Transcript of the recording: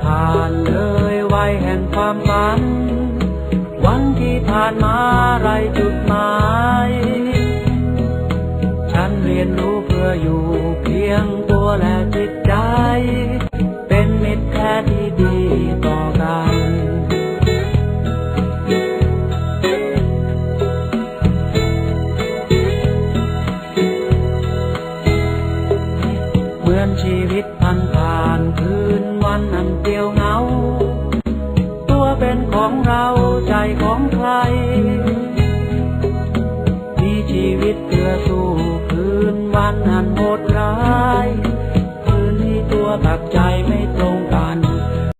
ผ่านเลยวัยแห่งความฝันวันที่ผ่านมาไรจุดหมายฉันเรียนรู้เพื่ออยู่เพียงตัวและจิตใจเป็นมิตรแท้ที่ดีต่อกันเหมือนชีวิตผ่านคืนวันอันเปลี่ยวเหงาตัวเป็นของเราใจของใครมีชีวิตเพื่อสู้คืนวันอันโหดร้ายคืนที่ตัวตัดใจไม่